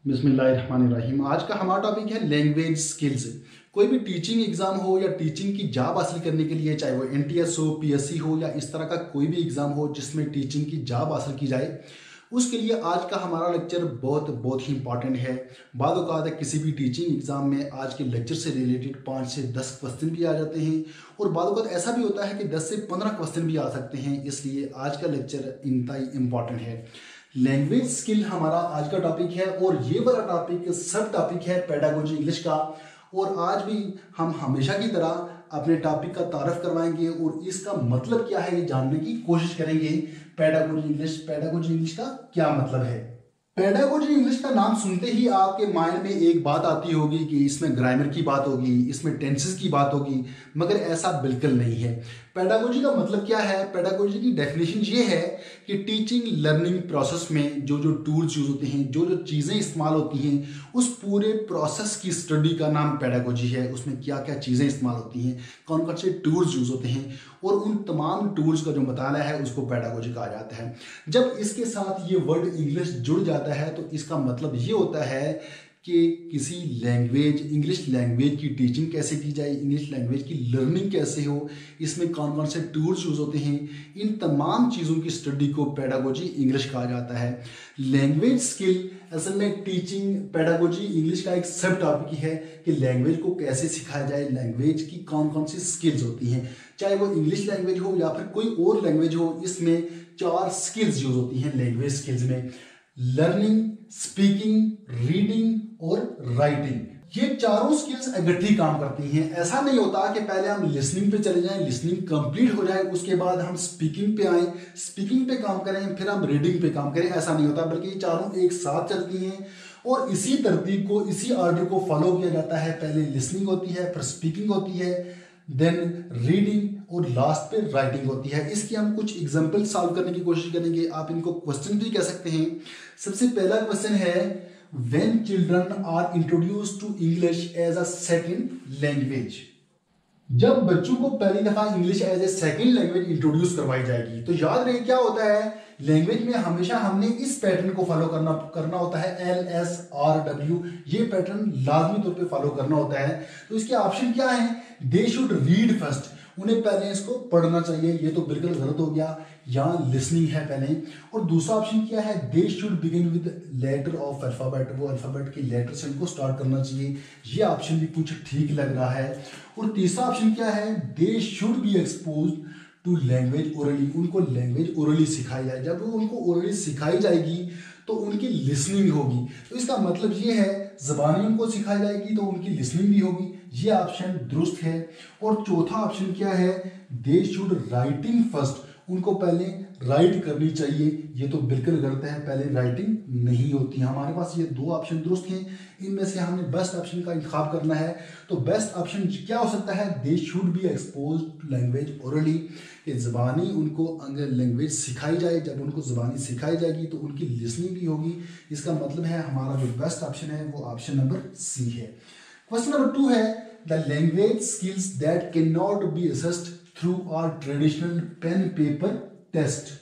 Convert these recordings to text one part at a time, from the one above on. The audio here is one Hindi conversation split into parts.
बिस्मिल्लाहिर्रहमानिर्रहीम। आज का हमारा टॉपिक है लैंग्वेज स्किल्स। कोई भी टीचिंग एग्जाम हो या टीचिंग की जॉब हासिल करने के लिए, चाहे वो एनटीएस हो, पीएससी हो या इस तरह का कोई भी एग्जाम हो जिसमें टीचिंग की जॉब हासिल की जाए, उसके लिए आज का हमारा लेक्चर बहुत बहुत ही इंपॉर्टेंट है। बाद औक़ात है किसी भी टीचिंग एग्जाम में आज के लेक्चर से रिलेटेड 5 से 10 क्वेश्चन भी आ जाते हैं और बाद औक़ात ऐसा भी होता है कि 10 से 15 क्वेश्चन भी आ सकते हैं। इसलिए आज का लेक्चर इंतहाई इंपॉर्टेंट है। लैंग्वेज स्किल हमारा आज का टॉपिक है और ये वाला टॉपिक सब टॉपिक है पेडागोजी इंग्लिश का। और आज भी हम हमेशा की तरह अपने टॉपिक का तारफ करवाएंगे और इसका मतलब क्या है ये जानने की कोशिश करेंगे। पेडागोजी इंग्लिश का क्या मतलब है। पेडागोजी इंग्लिश का नाम सुनते ही आपके माइंड में एक बात आती होगी कि इसमें ग्रामर की बात होगी, इसमें टेंसेस की बात होगी, मगर ऐसा बिल्कुल नहीं है। पेडागोजी का मतलब क्या है? पेडागोजी की डेफिनेशन ये है कि टीचिंग लर्निंग प्रोसेस में जो जो टूल्स यूज होते हैं, जो जो चीज़ें इस्तेमाल होती हैं, उस पूरे प्रोसेस की स्टडी का नाम पेडागोजी है। उसमें क्या क्या चीज़ें इस्तेमाल होती हैं, कौन कौन से टूल्स यूज होते हैं और उन तमाम टूल्स का जो मुताला है उसको पेडागोजी कहा जाता है। जब इसके साथ ये वर्ड इंग्लिश जुड़ जाता है तो इसका मतलब ये होता है कि किसी लैंग्वेज, इंग्लिश लैंग्वेज की टीचिंग कैसे की जाए, इंग्लिश लैंग्वेज की लर्निंग कैसे हो, इसमें कौन कौन से टूल्स यूज होते हैं, इन तमाम चीज़ों की स्टडी को पेडागोजी इंग्लिश कहा जाता है। लैंग्वेज स्किल असल में टीचिंग पेडागोजी इंग्लिश का एक सब टॉपिक है कि लैंग्वेज को कैसे सिखाया जाए, लैंग्वेज की कौन कौन सी स्किल्स होती हैं, चाहे वो इंग्लिश लैंग्वेज हो या फिर कोई और लैंग्वेज हो। इसमें 4 स्किल्स यूज होती हैं लैंग्वेज स्किल्स में: लर्निंग, स्पीकिंग, रीडिंग और राइटिंग। ये चारों स्किल्स इकट्ठी काम करती हैं। ऐसा नहीं होता कि पहले हम लिसनिंग पे चले जाएं, लिसनिंग कंप्लीट हो जाए, उसके बाद हम स्पीकिंग पे आए, स्पीकिंग पे काम करें, फिर हम रीडिंग पे काम करें। ऐसा नहीं होता, बल्कि ये चारों एक साथ चलती हैं और इसी तरतीब को, इसी ऑर्डर को फॉलो किया जाता है। पहले लिसनिंग होती है, फिर स्पीकिंग होती है, देन रीडिंग और लास्ट पे राइटिंग होती है। इसकी हम कुछ एग्जाम्पल सॉल्व करने की कोशिश करेंगे। आप इनको क्वेश्चन भी कह सकते हैं। सबसे पहला क्वेश्चन है, when children are introduced to English as a second language। जब बच्चों को पहली दफा English as a second language introduce करवाई जाएगी तो याद रहे क्या होता है, लैंग्वेज में हमेशा हमने इस पैटर्न को फॉलो करना होता है, LSRW। ये पैटर्न लाजमी तौर पे फॉलो करना होता है। तो इसके ऑप्शन क्या है? दे शुड रीड फर्स्ट, उन्हें पहले इसको पढ़ना चाहिए। ये तो बिल्कुल गलत हो गया, यहाँ लिसनिंग है पहले। और दूसरा ऑप्शन क्या है? They should begin with letter of alphabet, वो अल्फाबेट के लेटर से इनको स्टार्ट करना चाहिए। ये ऑप्शन भी कुछ ठीक लग रहा है। और तीसरा ऑप्शन क्या है? They should be expose to language orally, उनको लैंग्वेज ओरली सिखाई जाए। जब वो उनको ओरली सिखाई जाएगी तो उनकी लिसनिंग होगी। तो इसका मतलब ये है, ज़बानी उनको सिखाई जाएगी तो उनकी लिसनिंग भी होगी। ये ऑप्शन दुरुस्त है। और चौथा ऑप्शन क्या है? दे शुड राइटिंग फर्स्ट, उनको पहले राइट करनी चाहिए। ये तो बिल्कुल गलत है, पहले राइटिंग नहीं होती। हमारे पास ये 2 ऑप्शन दुरुस्त हैं, इनमें से हमने बेस्ट ऑप्शन का इंतखाब करना है। तो बेस्ट ऑप्शन क्या हो सकता है? They should be expose to language orally, कि ज़बानी उनको अगर लैंग्वेज सिखाई जाए, जब उनको ज़बानी सिखाई जाएगी तो उनकी लिसनिंग भी होगी। इसका मतलब है हमारा जो बेस्ट ऑप्शन है वो ऑप्शन नंबर सी है। क्वेश्चन नंबर 2 है, the language skills that can not be assessed through our traditional pen paper test.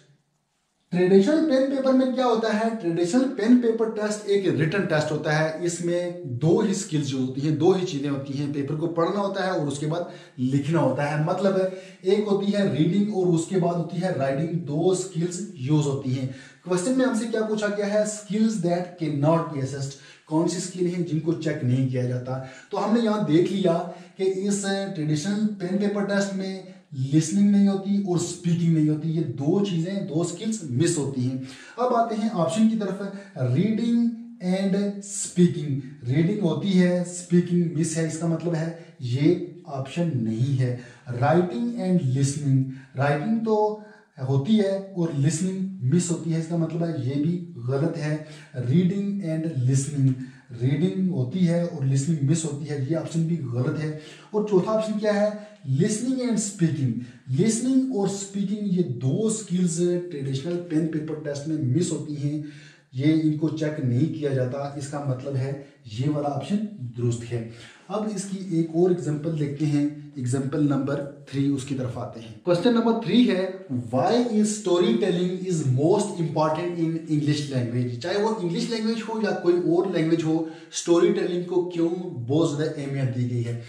Traditional pen paper में क्या होता है? ट्रेडिशनल पेन पेपर टेस्ट एक रिटन टेस्ट होता है। इसमें 2 ही स्किल्स जो होती हैं, 2 ही चीजें होती हैं। पेपर को पढ़ना होता है और उसके बाद लिखना होता है। मतलब एक होती है रीडिंग और उसके बाद होती है राइटिंग। 2 स्किल्स यूज होती हैं। क्वेश्चन में हमसे क्या पूछा गया है? Skills that can not be assessed, कौन सी स्किल है जिनको चेक नहीं किया जाता। तो हमने यहाँ देख लिया कि इस ट्रेडिशनल पेन पेपर टेस्ट में लिसनिंग नहीं होती और स्पीकिंग नहीं होती। ये 2 चीजें, 2 स्किल्स मिस होती हैं। अब आते हैं ऑप्शन की तरफ, रीडिंग एंड स्पीकिंग। रीडिंग होती है, स्पीकिंग मिस है। इसका मतलब है ये ऑप्शन नहीं है। राइटिंग एंड लिसनिंग, राइटिंग तो होती है और लिसनिंग मिस होती है। इसका मतलब है ये भी गलत है। रीडिंग एंड लिसनिंग, रीडिंग होती है और लिसनिंग मिस होती है। ये ऑप्शन भी गलत है। और चौथा ऑप्शन क्या है? Listening and speaking. लिसनिंग और स्पीकिंग ये 2 skills traditional pen paper test में मिस होती हैं। ये इनको चेक नहीं किया जाता, इसका मतलब है ये वाला ऑप्शन दुरुस्त है। अब इसकी एक और एग्जांपल देखते हैं, एग्जांपल नंबर 3 उसकी तरफ आते हैं। क्वेश्चन नंबर 3 है, why is story telling is most important in English language. चाहे वो इंग्लिश लैंग्वेज हो या कोई और लैंग्वेज हो, स्टोरी टेलिंग को क्यों बहुत ज्यादा अहमियत दी गई है।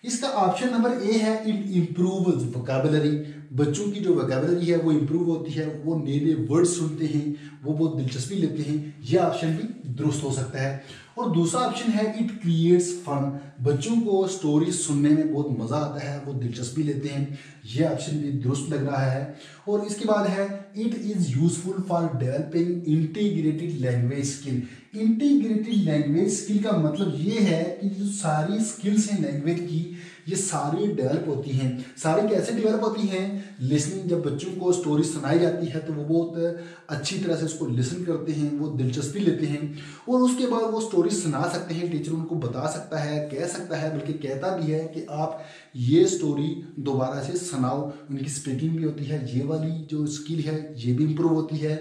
इसका ऑप्शन नंबर ए है, इट इम्प्रूव वोकैबुलरी। बच्चों की जो वोकैबुलरी है वो इम्प्रूव होती है, वो नए नए वर्ड सुनते हैं, वो बहुत दिलचस्पी लेते हैं। यह ऑप्शन भी दुरुस्त हो सकता है। और दूसरा ऑप्शन है, इट क्रिएट्स फन। बच्चों को स्टोरी सुनने में बहुत मजा आता है, वो दिलचस्पी लेते हैं। यह ऑप्शन भी दुरुस्त लग रहा है। और इसके बाद है, it is useful for developing integrated language skill. Integrated language skill का मतलब ये है कि जो सारी स्किल्स हैं लैंग्वेज की, ये सारी डेवलप होती हैं। सारी कैसे डेवलप होती हैं? लिसनिंग, जब बच्चों को स्टोरी सुनाई जाती है तो वो बहुत अच्छी तरह से उसको लिसन करते हैं, वो दिलचस्पी लेते हैं और उसके बाद वो स्टोरी सुना सकते हैं। टीचर उनको बता सकता है, कह सकता है, बल्कि कहता भी है कि आप ये स्टोरी दोबारा से सुनाओ। उनकी स्पीकिंग भी होती है, ये वाली जो स्किल है ये भी इम्प्रूव होती है।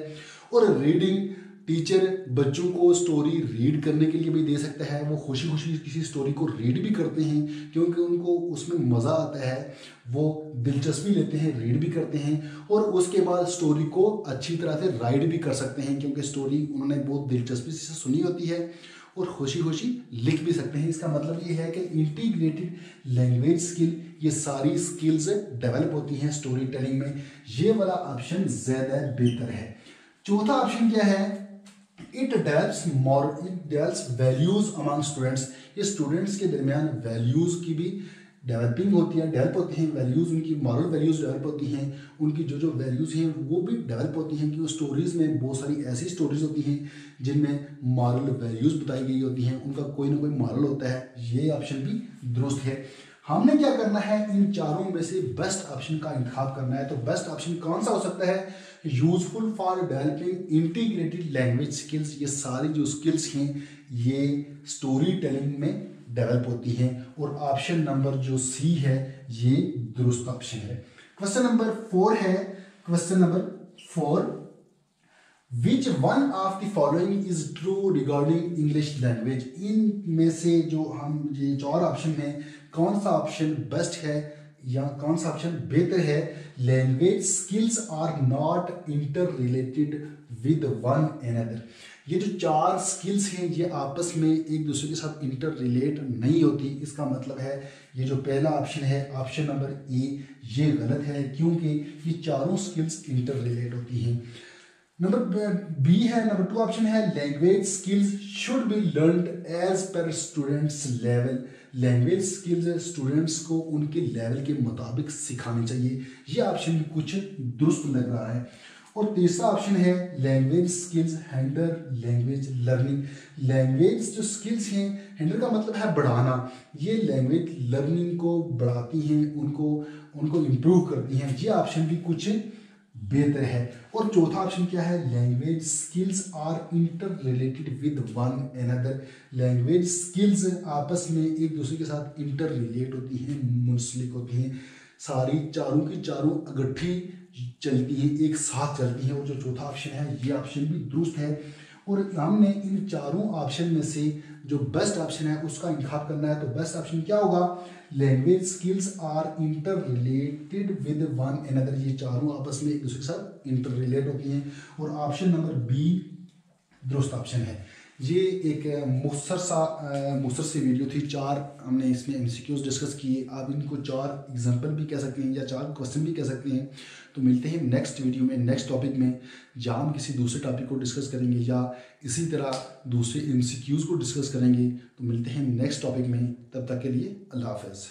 और रीडिंग, टीचर बच्चों को स्टोरी रीड करने के लिए भी दे सकता है। वो खुशी खुशी किसी स्टोरी को रीड भी करते हैं क्योंकि उनको उसमें मज़ा आता है, वो दिलचस्पी लेते हैं, रीड भी करते हैं। और उसके बाद स्टोरी को अच्छी तरह से राइट भी कर सकते हैं क्योंकि स्टोरी उन्होंने बहुत दिलचस्पी से सुनी होती है और खुशी खुशी लिख भी सकते हैं। इसका मतलब ये है कि इंटीग्रेटेड लैंग्वेज स्किल, ये सारी स्किल्स डेवलप होती हैं स्टोरी टेलिंग में। ये वाला ऑप्शन ज़्यादा बेहतर है। चौथा ऑप्शन क्या है? It develops values among students. ये स्टूडेंट्स के दरमियान वैल्यूज की भी डेवलपिंग होती है, डेवलप होती हैं वैल्यूज, उनकी मॉरल वैल्यूज डेवलप होती हैं। उनकी जो वैल्यूज हैं वो भी डेवलप होती हैं कि वो स्टोरीज में बहुत सारी ऐसी स्टोरीज होती हैं जिनमें मॉरल वैल्यूज बताई गई होती हैं, उनका कोई ना कोई मॉरल होता है। ये ऑप्शन भी दुरुस्त है। हमने क्या करना है, इन चारों में से बेस्ट ऑप्शन का इंतखाब करना है। तो बेस्ट ऑप्शन कौन सा हो सकता है? Useful for developing integrated language skills. ये सारी जो स्किल्स हैं ये स्टोरी टेलिंग में डेवलप होती हैं। और ऑप्शन नंबर जो सी है ये दुरुस्त ऑप्शन है। क्वेश्चन नंबर 4 है, question number 4, which one of the following is true regarding English language. इनमें से जो हम ये 4 ऑप्शन हैं, कौन सा ऑप्शन बेस्ट है या कौन सा ऑप्शन बेहतर है? Language skills are not interrelated with one another. ये जो 4 स्किल्स हैं ये आपस में एक दूसरे के साथ इंटर रिलेट नहीं होती। इसका मतलब है ये जो पहला ऑप्शन है, ऑप्शन नंबर ए, ये गलत है क्योंकि ये चारों स्किल्स इंटर रिलेट होती हैं। नंबर बी है, नंबर 2 ऑप्शन है, language skills should be learned as per students level. Language skills students को उनके लेवल के मुताबिक सिखानी चाहिए। ये ऑप्शन भी कुछ दुरुस्त लग रहा है। और तीसरा ऑप्शन है, language skills handle language learning. Language जो स्किल्स हैं, हैंडल का मतलब है बढ़ाना, ये लैंग्वेज लर्निंग को बढ़ाती हैं, उनको इम्प्रूव करती हैं। ये ऑप्शन भी कुछ बेहतर है। और चौथा ऑप्शन क्या है? Language skills are interrelated with one another. Language skills आपस में एक दूसरे के साथ इंटर रिलेट होती हैं, मुंसलिक होती हैं। सारी चारों की चारों इकट्ठी चलती हैं, एक साथ चलती हैं। और जो चौथा ऑप्शन है ये ऑप्शन भी दुरुस्त है। और हमने इन चारों ऑप्शन में से जो बेस्ट ऑप्शन है उसका इंतखाब करना है। तो बेस्ट ऑप्शन क्या होगा? Language skills are interrelated with one another. ये चारों आपस में एक दूसरे के साथ इंटर रिलेट होती हैं। और ऑप्शन नंबर बी दुरुस्त ऑप्शन है। ये एक मुख्तसर सी वीडियो थी, 4 हमने इसमें एमसीक्यूज डिस्कस किए। आप इनको 4 एग्जांपल भी कह सकते हैं या 4 क्वेश्चन भी कह सकते हैं। तो मिलते हैं नेक्स्ट वीडियो में, नेक्स्ट टॉपिक में, जहाँ हम किसी दूसरे टॉपिक को डिस्कस करेंगे या इसी तरह दूसरे एमसीक्यूज को डिस्कस करेंगे। तो मिलते हैं नेक्स्ट टॉपिक में, तब तक के लिए अल्लाह हाफ़िज़।